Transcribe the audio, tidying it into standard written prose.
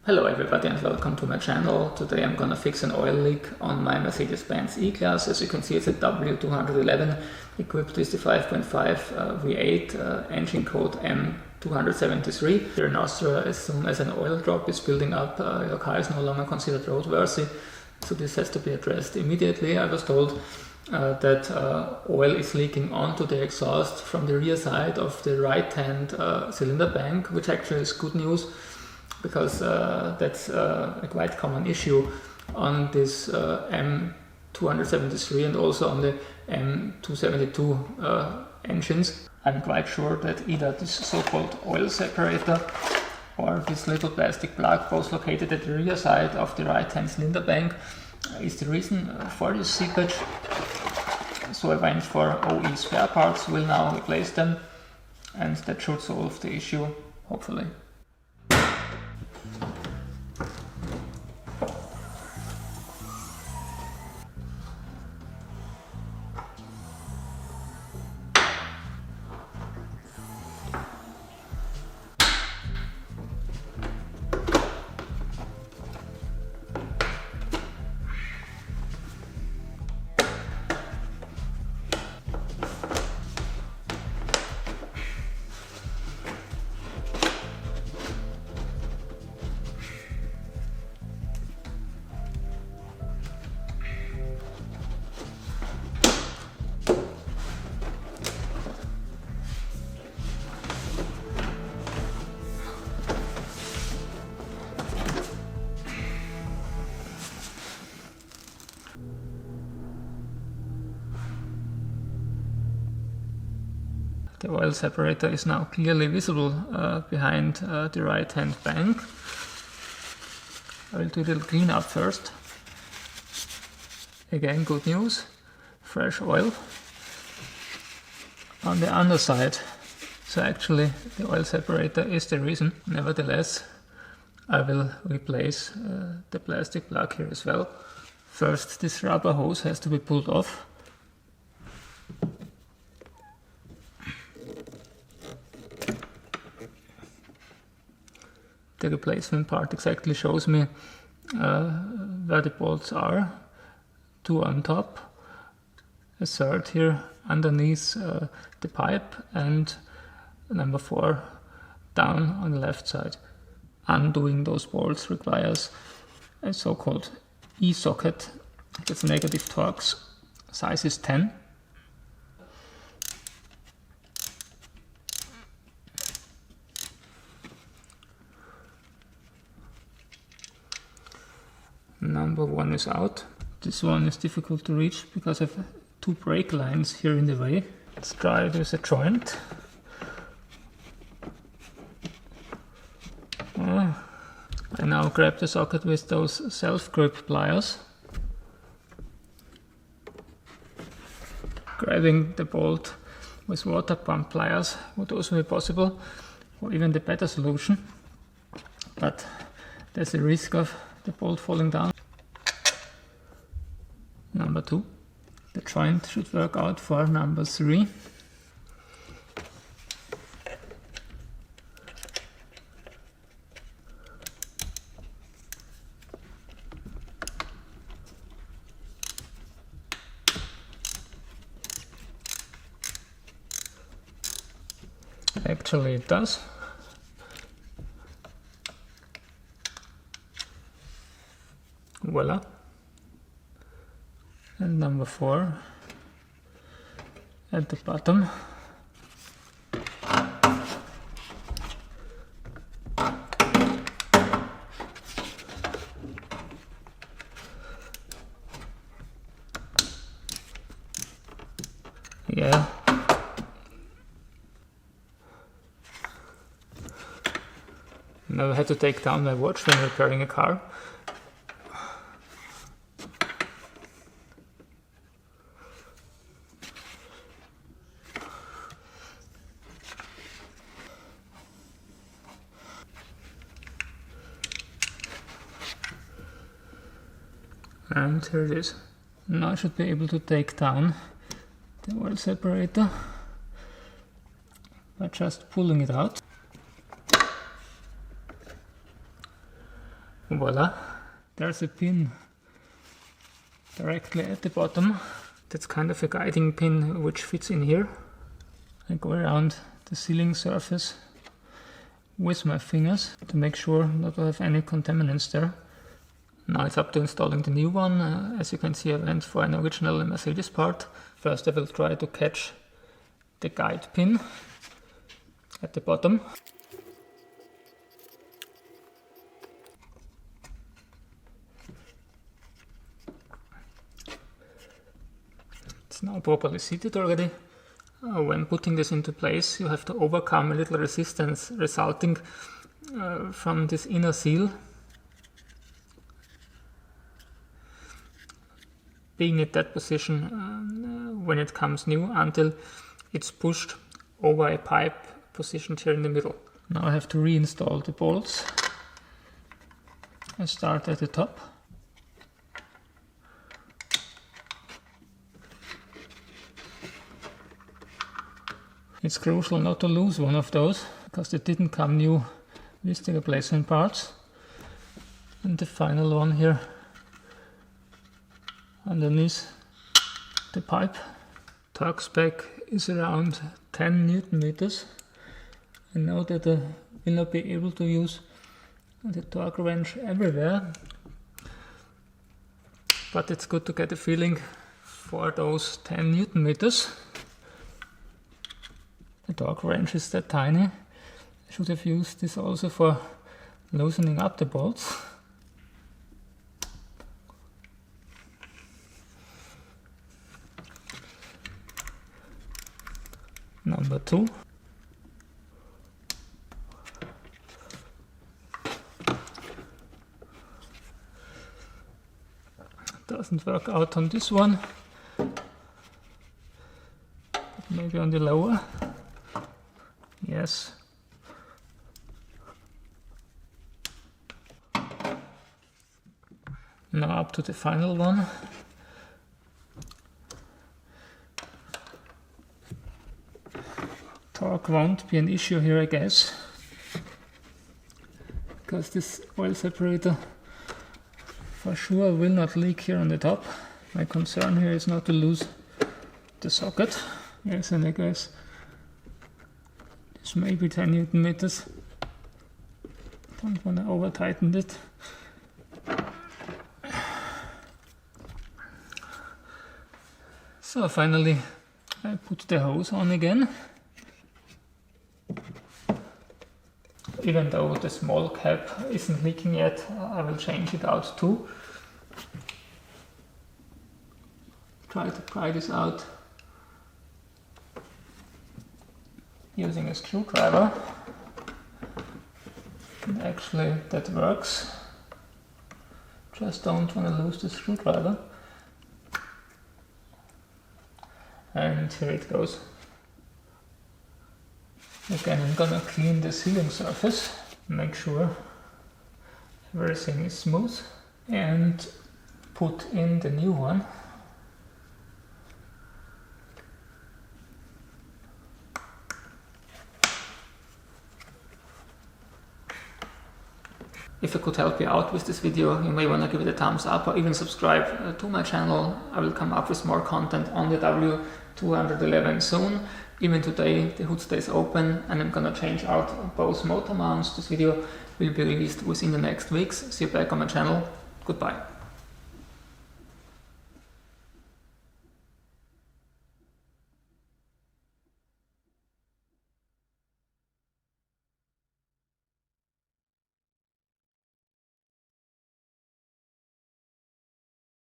Hello everybody and welcome to my channel. Today I'm gonna fix an oil leak on my Mercedes-Benz E-Class. As you can see, it's a W211 equipped with the 5.5 V8 engine code M273. Here in Austria, as soon as an oil drop is building up, your car is no longer considered roadworthy, so this has to be addressed immediately. I was told that oil is leaking onto the exhaust from the rear side of the right-hand cylinder bank, which actually is good news, because that's a quite common issue on this M273 and also on the M272 engines. I'm quite sure that either this so-called oil separator or this little plastic plug, both located at the rear side of the right-hand cylinder bank, is the reason for this seepage. So I went for OE spare parts, will now replace them, and that should solve the issue, hopefully. The oil separator is now clearly visible behind the right hand bank. I will do a little cleanup first. Again, good news, fresh oil on the underside. So actually the oil separator is the reason. Nevertheless, I will replace the plastic plug here as well. First, this rubber hose has to be pulled off. The replacement part exactly shows me where the bolts are. 2 on top, a third here underneath the pipe, and number 4 down on the left side. Undoing those bolts requires a so-called E-socket. It's negative Torx, size is 10. Number 1 is out. This one is difficult to reach because of 2 brake lines here in the way. Let's try it with a joint. I now grab the socket with those self-grip pliers. Grabbing the bolt with water pump pliers would also be possible, or even the better solution, but there's a risk of the bolt falling down. Number 2. The joint should work out for number 3. Actually it does. Voila. And number 4 at the bottom. Yeah. Never had to take down my watch when repairing a car. And here it is. Now I should be able to take down the oil separator by just pulling it out. Voila, there's a pin directly at the bottom. That's kind of a guiding pin which fits in here. I go around the sealing surface with my fingers to make sure not to have any contaminants there. Now it's up to installing the new one. As you can see, I went for an original Mercedes part. First I will try to catch the guide pin at the bottom. It's now properly seated already. When putting this into place, you have to overcome a little resistance resulting from this inner seal being at that position when it comes new until it's pushed over a pipe positioned here in the middle. Now I have to reinstall the bolts. I start at the top. It's crucial not to lose one of those, because they didn't come new with the replacement parts. And the final one here underneath the pipe. Torque spec is around 10 Newton meters. I know that I will not be able to use the torque wrench everywhere, but it's good to get a feeling for those 10 Newton meters. The torque wrench is that tiny. I should have used this also for loosening up the bolts. Number 2. Doesn't work out on this one, but maybe on the lower. Yes. Now up to the final one. Torque won't be an issue here, I guess, because this oil separator for sure will not leak here on the top. My concern here is not to lose the socket. Yes, and I guess this may be 10 Newton meters. Don't want to over tighten it. So finally I put the hose on again. Even though the small cap isn't leaking yet, I will change it out too. Try to pry this out using a screwdriver. And actually that works. Just don't want to lose the screwdriver. And here it goes. Again, I'm gonna clean the sealing surface, make sure everything is smooth, and put in the new one. If I could help you out with this video, you may want to give it a thumbs up or even subscribe to my channel. I will come up with more content on the W211 soon. Even today the hood stays open and I'm gonna change out both motor mounts. This video will be released within the next weeks. See you back on my channel. Goodbye.